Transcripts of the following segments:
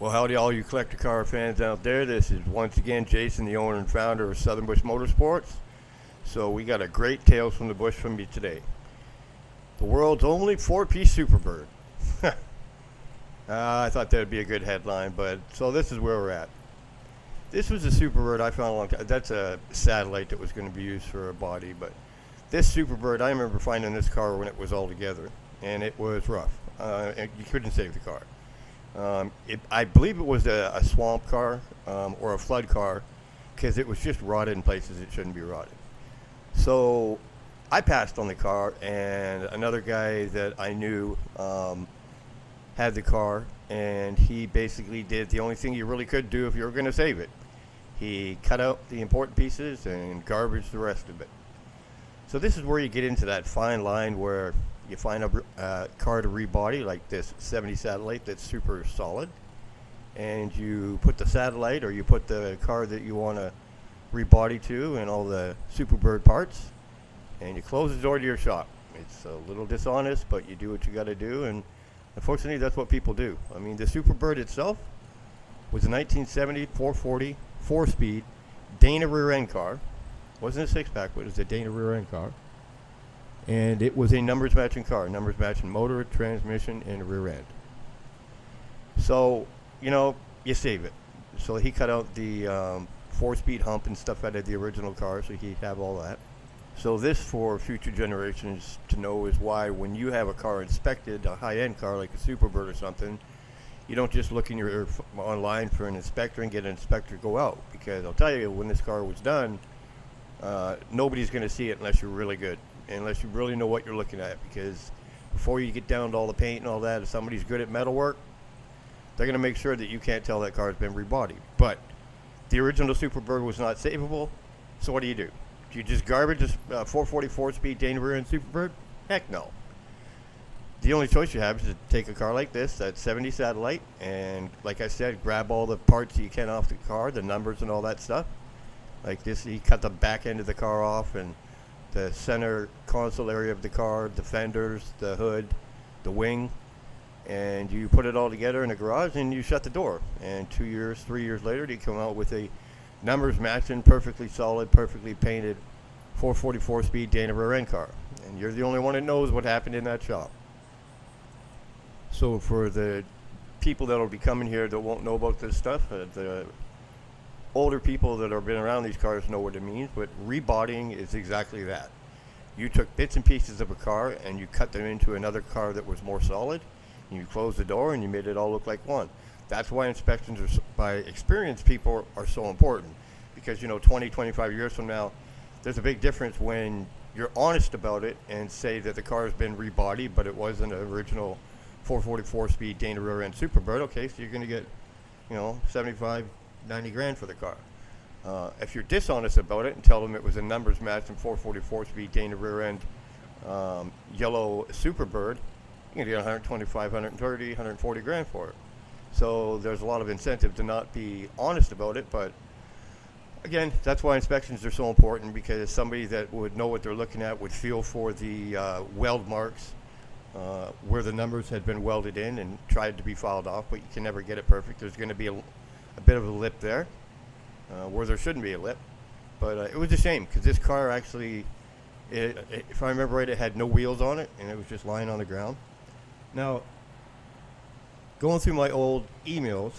Well, howdy, all you collector car fans out there. This is once again Jason, the owner and founder of Southern Bush Motorsports. So we got a great Tales from the Bush from me today. The world's only four-piece Superbird. I thought that would be a good headline, but so this is where we're at. This was a Superbird I found a long time. That's a satellite that was going to be used for a body, but this Superbird, I remember finding this car when it was all together, and it was rough. And you couldn't save the car. I believe it was a swamp car or a flood car because it was just rotted in places it shouldn't be rotted. So I passed on the car, and another guy that I knew had the car, and he basically did the only thing you really could do if you were going to save it. He cut out the important pieces and garbaged the rest of it. So this is where you get into that fine line where you find a car to rebody, like this 70 satellite that's super solid, and you put the satellite or you put the car that you want to rebody to and all the Superbird parts, and you close the door to your shop. It's a little dishonest, but you do what you got to do, and unfortunately that's what people do. I mean, the Superbird itself was a 1970 440 4-speed Dana rear end car. Wasn't a six-pack, but it was a Dana rear end car. And it was a numbers matching car, numbers matching motor, transmission, and rear end. So, you save it. So he cut out the 4-speed hump and stuff out of the original car, so he'd have all that. So this, for future generations to know, is why when you have a car inspected, a high-end car like a Superbird or something, you don't just look in your online for an inspector and get an inspector to go out. Because I'll tell you, when this car was done, nobody's going to see it unless you're really good. Unless you really know what you're looking at, because before you get down to all the paint and all that, if somebody's good at metal work, they're going to make sure that you can't tell that car's been rebodied. But the original Superbird was not savable, so what do? Do you just garbage a 444 speed Dana rear end Superbird? Heck no. The only choice you have is to take a car like this, that 70 satellite, and like I said, grab all the parts you can off the car, the numbers and all that stuff. Like this, he cut the back end of the car off, and the center console area of the car, the fenders, the hood, the wing, and you put it all together in a garage and you shut the door. And 2 years, 3 years later, you come out with a numbers matching, perfectly solid, perfectly painted 444 speed Dana rear end car. And you're the only one that knows what happened in that shop. So for the people that will be coming here that won't know about this stuff, the older people that have been around these cars know what it means, but rebodying is exactly that. You took bits and pieces of a car and you cut them into another car that was more solid, and you closed the door and you made it all look like one. That's why inspections by experienced people are so important, because 20, 25 years from now, there's a big difference when you're honest about it and say that the car has been rebodied, but it wasn't an original 444 speed Dana rear end Superbird. Okay, so you're going to get 75, 90 grand for the car. If you're dishonest about it and tell them it was a numbers match and 444 speed Dana rear end yellow Superbird, you're going to get 125, 130, 140 grand for it. So there's a lot of incentive to not be honest about it, but again, that's why inspections are so important, because somebody that would know what they're looking at would feel for the weld marks where the numbers had been welded in and tried to be filed off, but you can never get it perfect. There's going to be a bit of a lip there where there shouldn't be a lip. But it was a shame, because this car actually, if I remember right, it had no wheels on it, and it was just lying on the ground. Now, going through my old emails,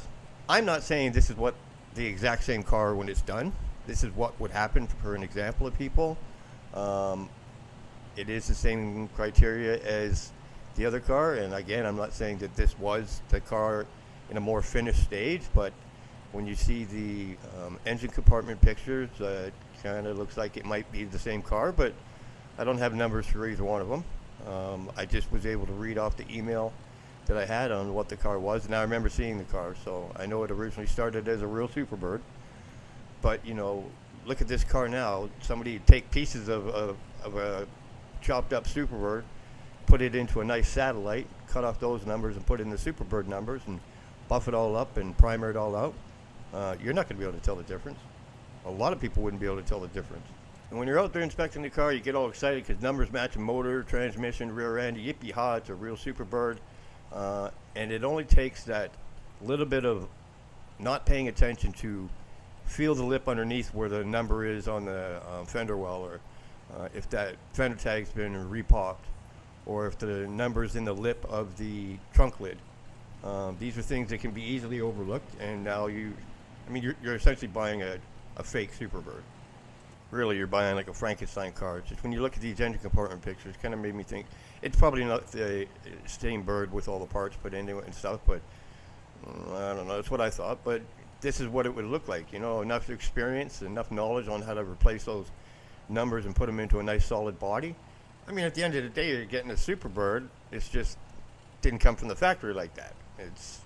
I'm not saying this is what the exact same car when it's done. This is what would happen for an example of people. It is the same criteria as the other car, and again, I'm not saying that this was the car in a more finished stage, but when you see the engine compartment pictures, it kind of looks like it might be the same car, but I don't have numbers for either one of them. I just was able to read off the email that I had on what the car was, and I remember seeing the car, so I know it originally started as a real Superbird. But look at this car now. Somebody would take pieces of a chopped up Superbird, put it into a nice satellite, cut off those numbers and put in the Superbird numbers and buff it all up and primer it all out. You're not going to be able to tell the difference. A lot of people wouldn't be able to tell the difference. And when you're out there inspecting the car, you get all excited because numbers match a motor, transmission, rear end, yippee-ha, it's a real Superbird. And it only takes that a little bit of not paying attention to feel the lip underneath where the number is on the fender well, or if that fender tag's been repopped, or if the number's in the lip of the trunk lid. These are things that can be easily overlooked, and now you're essentially buying a fake Superbird. Really, you're buying like a Frankenstein car. It's just when you look at these engine compartment pictures, it kind of made me think it's probably not the same bird with all the parts put into it and stuff, but I don't know. That's what I thought, but this is what it would look like. Enough experience, enough knowledge on how to replace those numbers and put them into a nice solid body. At the end of the day, you're getting a Superbird. It's just didn't come from the factory like that. This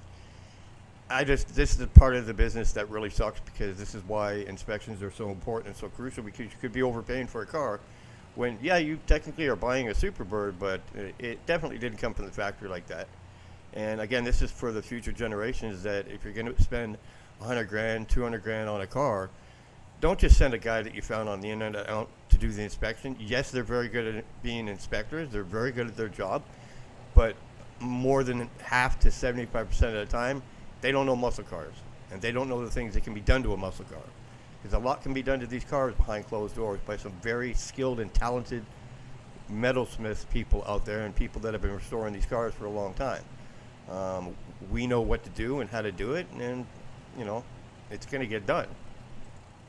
is the part of the business that really sucks, because this is why inspections are so important and so crucial, because you could be overpaying for a car when, yeah, you technically are buying a Superbird, but it definitely didn't come from the factory like that. And again, this is for the future generations, that if you're going to spend $100,000, $200,000 on a car, don't just send a guy that you found on the internet out to do the inspection. Yes, they're very good at being inspectors. They're very good at their job, but more than half to 75% of the time, they don't know muscle cars, and they don't know the things that can be done to a muscle car. Because a lot can be done to these cars behind closed doors by some very skilled and talented metalsmith people out there, and people that have been restoring these cars for a long time. We know what to do and how to do it, and it's going to get done.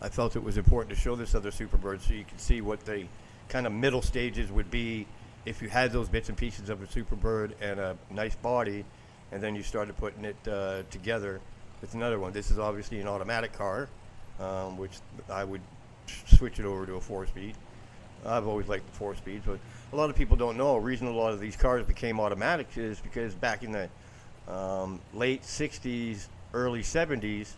I felt it was important to show this other Superbird so you can see what the kind of middle stages would be if you had those bits and pieces of a Superbird and a nice body, and then you started putting it together with another one. This is obviously an automatic car, which I would switch it over to a 4-speed. I've always liked the 4-speeds, but a lot of people don't know. The reason a lot of these cars became automatic is because back in the late 60s, early 70s,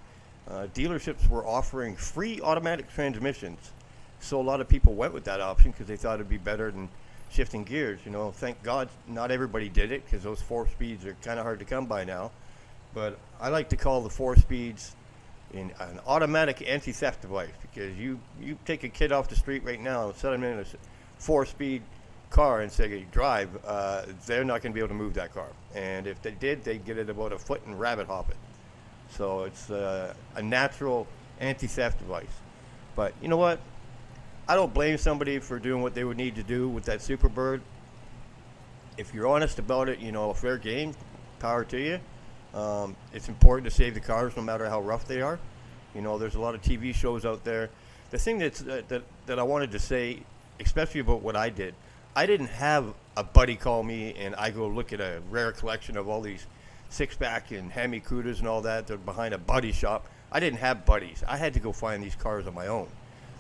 dealerships were offering free automatic transmissions. So a lot of people went with that option because they thought it'd be better than shifting gears. Thank God not everybody did it, because those 4-speeds are kind of hard to come by now. But I like to call the 4-speeds an automatic anti-theft device, because you take a kid off the street right now and set them in a 4-speed car and say, hey, drive, they're not going to be able to move that car. And if they did, they'd get it about a foot and rabbit hop it. So it's a natural anti-theft device. But you know what? I don't blame somebody for doing what they would need to do with that Superbird. If you're honest about it, fair game, power to you. It's important to save the cars no matter how rough they are. There's a lot of TV shows out there. The thing that I wanted to say, especially about what I didn't have a buddy call me and I go look at a rare collection of all these six-pack and Hemi Cudas and all that. They're behind a buddy shop. I didn't have buddies. I had to go find these cars on my own.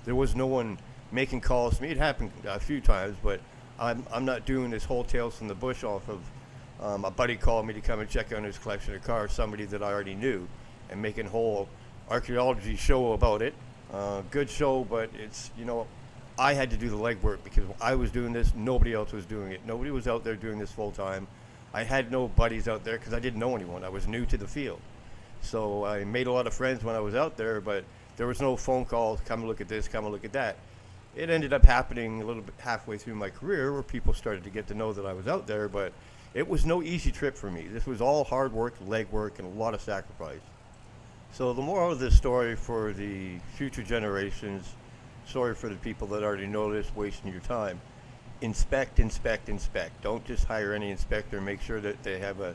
There was no one making calls to me. It happened a few times, but I'm not doing this whole tales from the bush off of a buddy called me to come and check on his collection of cars, somebody that I already knew, and making a whole archaeology show about it. Good show, but it's, I had to do the legwork, because when I was doing this, nobody else was doing it. Nobody was out there doing this full time. I had no buddies out there because I didn't know anyone. I was new to the field. So I made a lot of friends when I was out there, but there was no phone calls, come look at this, come look at that. It ended up happening a little bit halfway through my career where people started to get to know that I was out there, but it was no easy trip for me. This was all hard work, legwork, and a lot of sacrifice. So the moral of this story for the future generations, sorry for the people that already know this, wasting your time. Inspect, inspect, inspect. Don't just hire any inspector. Make sure that they have a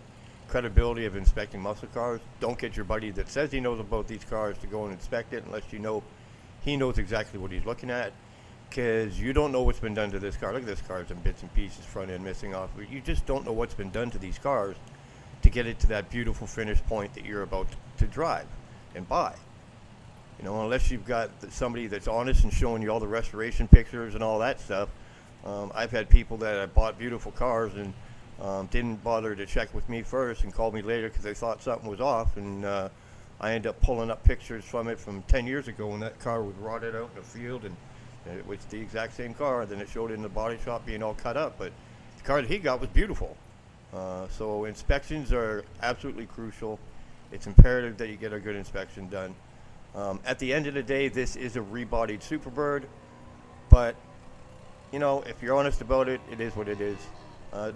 credibility of inspecting muscle cars. Don't get your buddy that says he knows about these cars to go and inspect it unless you know he knows exactly what he's looking at, because you don't know what's been done to this car. Look at this car, some bits and pieces, front end missing off. You just don't know what's been done to these cars to get it to that beautiful finished point that you're about to drive and buy. Unless you've got somebody that's honest and showing you all the restoration pictures and all that stuff. I've had people that have bought beautiful cars and didn't bother to check with me first and called me later because they thought something was off, and I ended up pulling up pictures from it from 10 years ago when that car was rotted out in the field, and it was the exact same car. Then it showed it in the body shop being all cut up, but the car that he got was beautiful. So inspections are absolutely crucial. It's imperative that you get a good inspection done. At the end of the day, this is a rebodied Superbird, but if you're honest about it, it is what it is.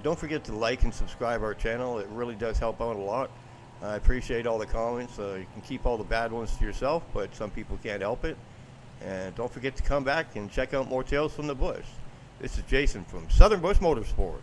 Don't forget to like and subscribe our channel. It really does help out a lot. I appreciate all the comments. You can keep all the bad ones to yourself, but some people can't help it. And don't forget to come back and check out more Tales from the Bush. This is Jason from Southern Bush Motorsports.